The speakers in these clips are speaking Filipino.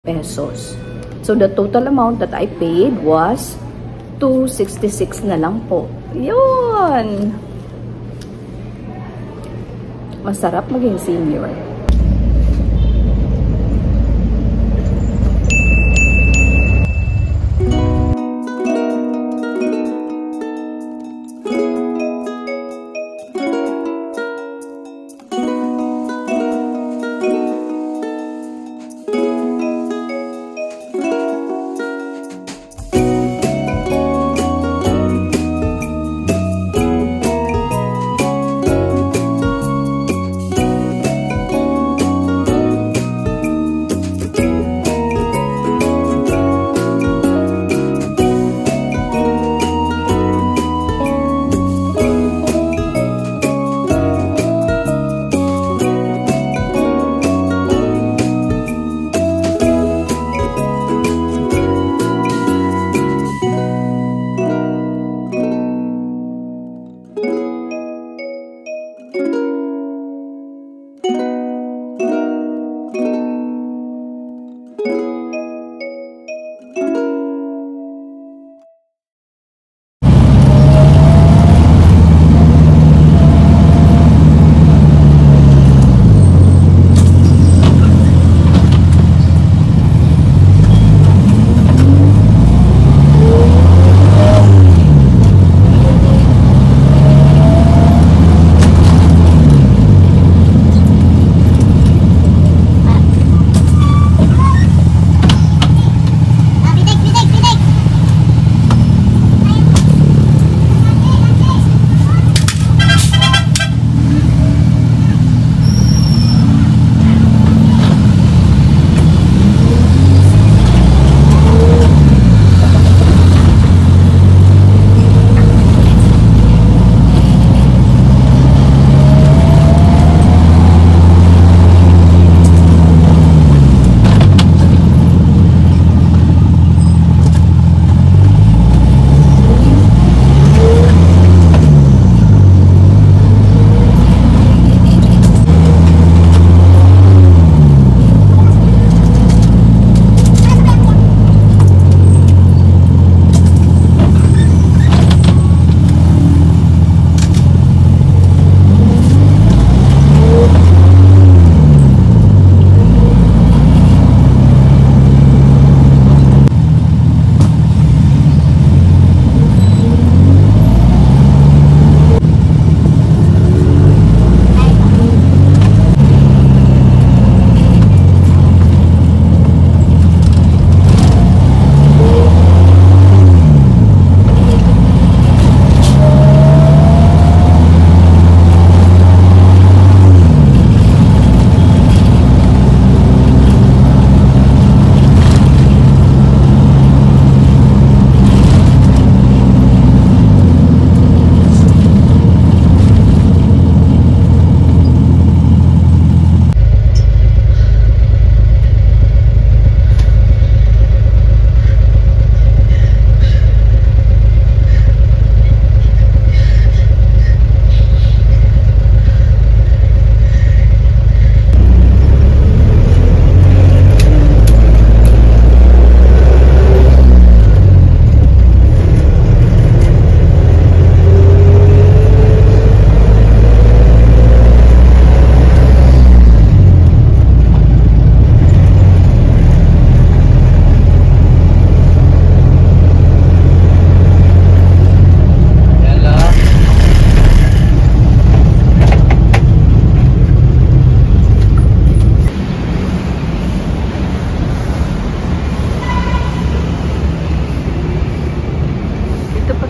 pesos. So the total amount that I paid was 266 na lang po. Yun! Masarap maging senior.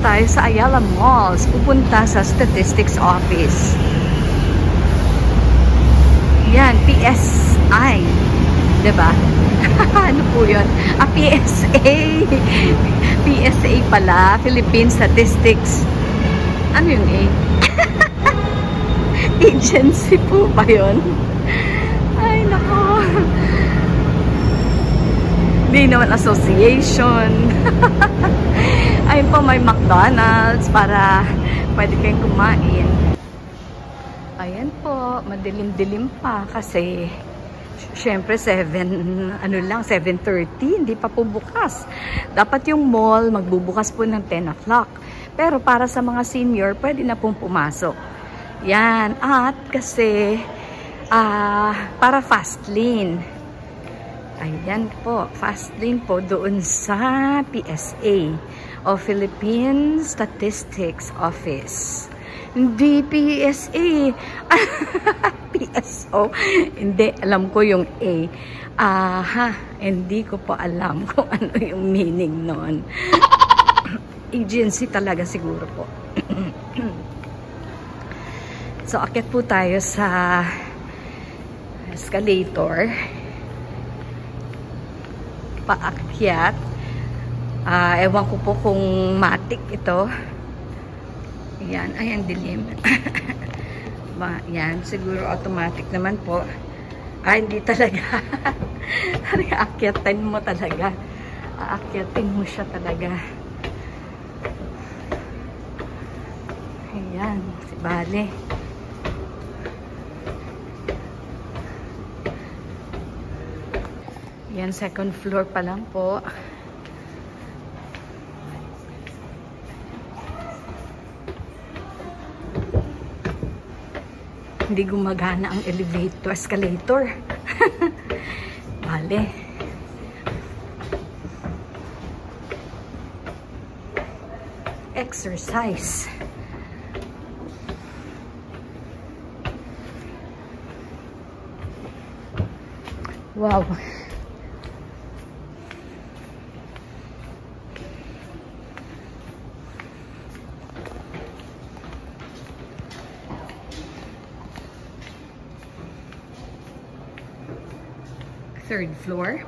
Tayo sa Ayala Malls, pupunta sa Statistics Office. Yan, PSI. Diba? Ano po yun? PSA. PSA pala, Philippine Statistics. Ano yung A? Agency po ba yun? Ay, nako. Hindi naman association. Ayun po, may McDonald's para pwede kayong kumain. Ayan po, madilim-dilim pa kasi Siyempre, 7:30, hindi pa po bukas. Dapat yung mall magbubukas po ng 10 o'clock. Pero para sa mga senior, pwede na pong pumasok. Yan. At kasi, para fast lane. Ayan po, fast lane po doon sa PSA o Philippine Statistics Office. Hindi PSA. PSO. Hindi, alam ko yung A. Hindi ko po alam kung ano yung meaning nun. Agency talaga siguro po. So, akit po tayo sa escalator. Paakyat. Ewan ko po kung matik ito. Yan. Ay, ang dilim. Yan. Siguro automatic naman po. Hindi talaga. Aakyatin mo talaga. Aakyatin mo siya talaga. Ayan. Si Bale. Yan. Second floor pa lang po. Hindi gumagana ang elevator, escalator. Bale. Exercise. Wow. Third floor.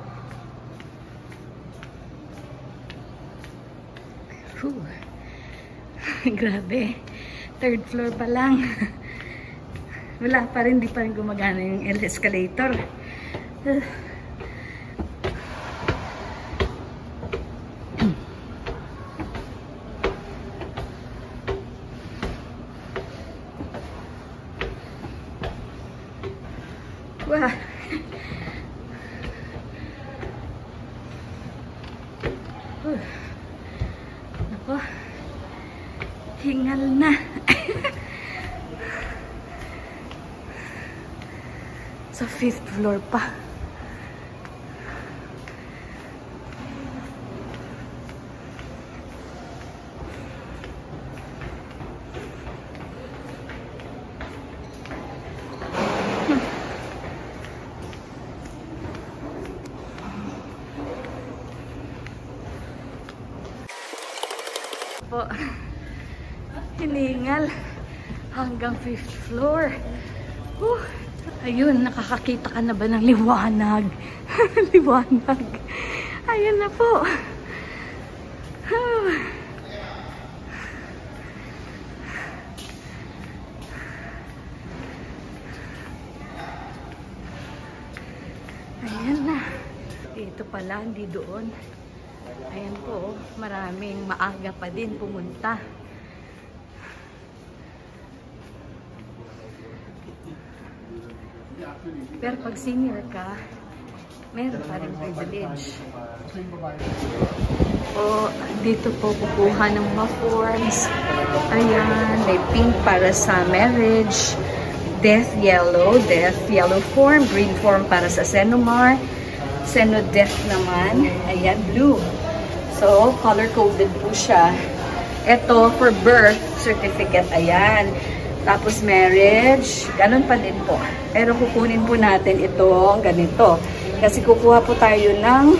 Whew. Grabe. Third floor pa lang. Wala pa rin, di pa rin gumagana yung escalator. Wow. Nako, hingal na. Sa 5th floor pa. Hiningal hanggang 5th floor. Ayun, nakakakita ka na ba ng liwanag? Liwanag. Ayun na po. Ayan na. Dito pala, hindi doon. Ayan po, maraming maaga pa din pumunta. Pero pag senior ka, meron pa rin privilege. Dito po kukuha ng mga forms. Ayan, may pink para sa marriage. Death yellow form. Green form para sa Senomar. Seno-death naman. Ayan, blue. So, color-coded po siya. Ito, for birth certificate. Ayan. Tapos marriage, ganun pa din po. Pero kukunin po natin itong ganito. Kasi kukuha po tayo ng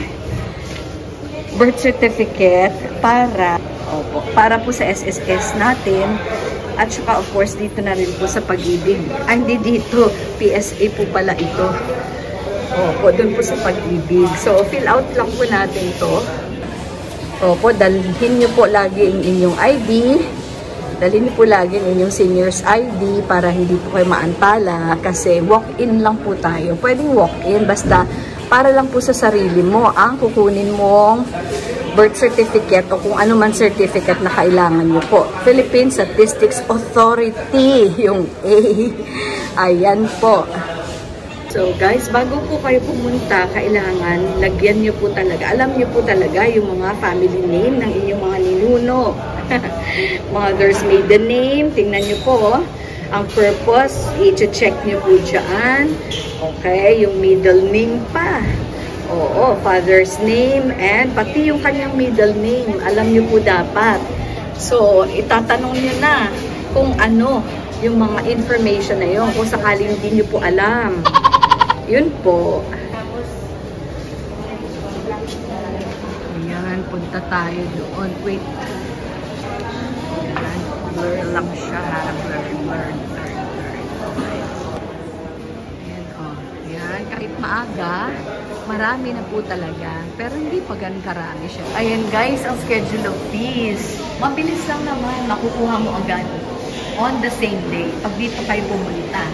birth certificate para po sa SSS natin. At saka of course dito na rin po sa Pag-ibig. Hindi dito, PSA po pala ito. Doon po sa Pag-ibig. So, fill out lang po natin to. Dalhin nyo po lagi yung inyong ID. Dalhin po lagi inyong senior's ID para hindi po kayo maantala kasi walk-in lang po tayo. Pwedeng walk-in basta para lang po sa sarili mo ang kukunin mong birth certificate o kung ano man certificate na kailangan nyo po. Philippine Statistics Authority, yung A. Ayan po. So guys, bago po kayo pumunta, kailangan lagyan nyo po talaga, alam nyo po talaga yung mga family name ng inyong mga ninuno. Mother's maiden name, tingnan nyo po. Ang purpose, i-check nyo po dyan. Okay, yung middle name pa. Oo, father's name, and pati yung kanyang middle name, alam nyo po dapat. So, itatanong nyo na kung ano yung mga information na yun, kung sakaling hindi nyo po alam. Yun po. Ayan, punta tayo doon. Wait. Ayan, blur lang siya. Blur. Ayan, oh. Ayan, kahit maaga, marami na po talaga. Pero hindi pa ganun karami siya. Ayan guys, ang schedule of fees. Mabilis lang naman. Makukuha mo agad on the same day. Pag dito kayo pumunta.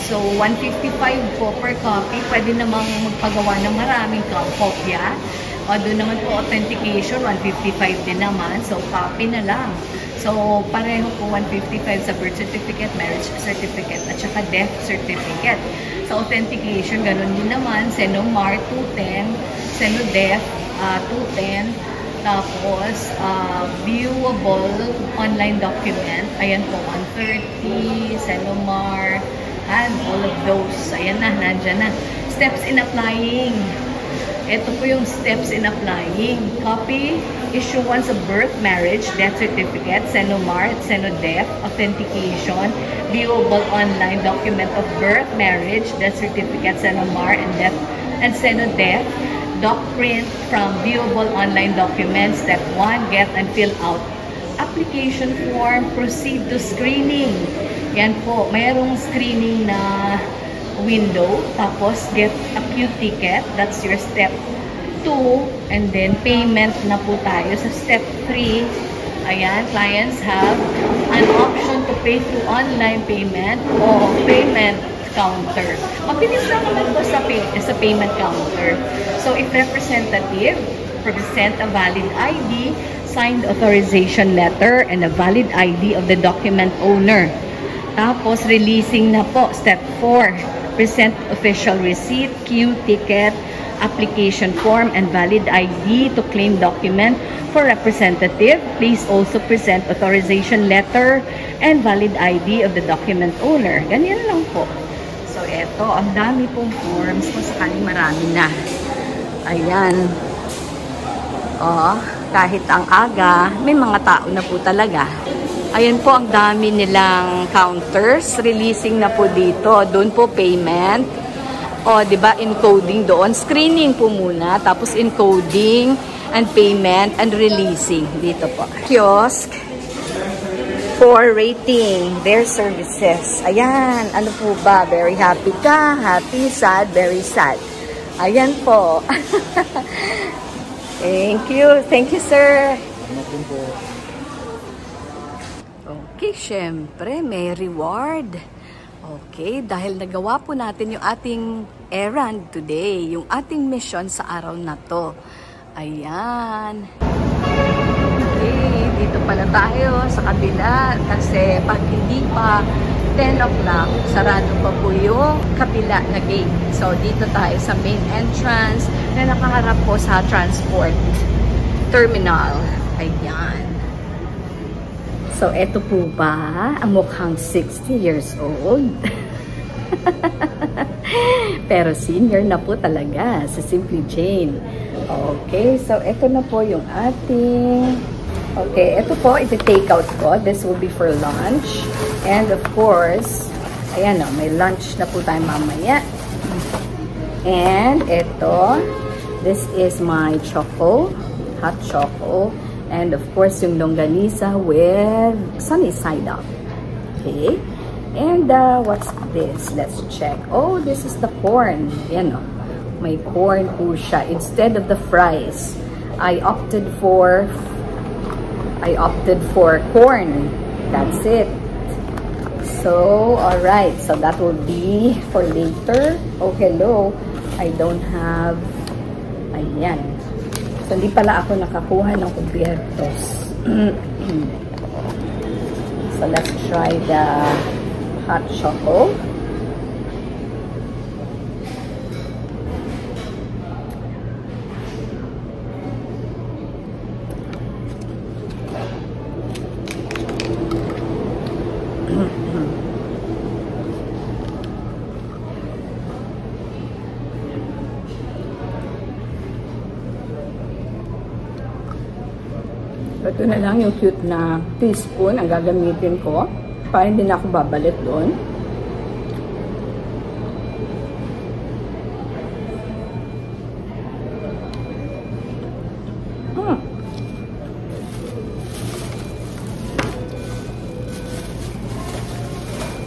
So, 155 po per copy. Pwede namang magpagawa ng maraming kopya. O, doon naman po authentication, 155 din naman. So, copy na lang. So, pareho po 155 sa birth certificate, marriage certificate, at saka death certificate. Sa authentication, ganun din naman. Senomar, 210. Senodeath, 210. Tapos, viewable online document. Ayan po, 130. Senomar. And all of those. Ayan na, nandyan na. Steps in applying. Ito po yung steps in applying. Copy, issuance of birth, marriage, death certificate, Senomar, Senodeath, authentication, viewable online document of birth, marriage, death certificate, Senomar, and death, and Senodeath, doc print from viewable online documents, step 1, get and fill out application form, proceed to screening. Yan po, mayroong screening na window, tapos get a queue ticket, that's your step 2, and then payment na po tayo sa step 3. Ayan, clients have an option to pay through online payment o payment counter. Mabilis lang naman po sa payment counter. So, if representative, present a valid ID, signed authorization letter, and a valid ID of the document owner. Tapos, releasing na po. Step 4, present official receipt, queue ticket, application form, and valid ID to claim document. For representative, please also present authorization letter and valid ID of the document owner. Ganyan lang po. So, eto, ang dami pong forms kung sakaling marami na. Ayan. O, kahit ang aga, may mga tao na po talaga. Ayan po, ang dami nilang counters. Releasing na po dito. Doon po payment. O, diba, encoding doon. Screening po muna. Tapos encoding and payment and releasing. Dito po. Kiosk for rating their services. Ayan. Ano po ba? Very happy ka? Happy, sad, very sad. Ayan po. Thank you. Thank you, sir. Okay, syempre, may reward. Okay, dahil nagawa po natin yung ating errand today, yung ating mission sa araw na to. Ayan. Okay, dito pala tayo sa kabila kasi pag hindi pa 10 o'clock, sarado pa po yung kabila na gate. So, dito tayo sa main entrance na nakaharap po sa transport terminal. Ayan. So, eto po ba ang mukhang 60 years old? Pero senior na po talaga sa Simply Jane. Okay, so eto na po yung ating... Okay, ito po, iti-take out ko. This will be for lunch. And of course, ayan o, may lunch na po tayo mamaya. And ito, this is my choco, hot choco. And of course, yung longganisa with sunny side up. Okay. And what's this? Let's check. Oh, this is the corn. Ayan o. May corn po siya. Instead of the fries, I opted for corn. That's it. So, alright. So, that will be for later. Oh, hello. I don't have... Ayan. So, hindi pala ako nakakuha ng kubiertos. So, let's try the hot choco. Ito na lang yung cute na teaspoon ang gagamitin ko para hindi na ako babalik doon.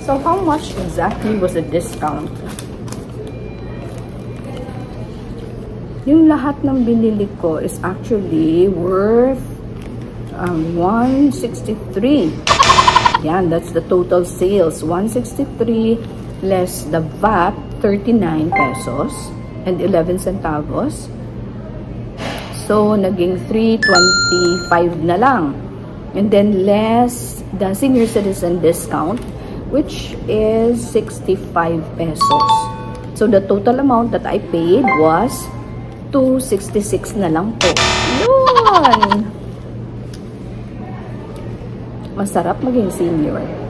So, how much exactly was the discount? Yung lahat ng binili ko is actually worth 163. Yan, that's the total sales. 163 less the VAT, 39 pesos and 11 centavos. So, naging 325 na lang. And then less the senior citizen discount, which is 65 pesos. So, the total amount that I paid was 266 na lang po. Yun! Masarap maging senior.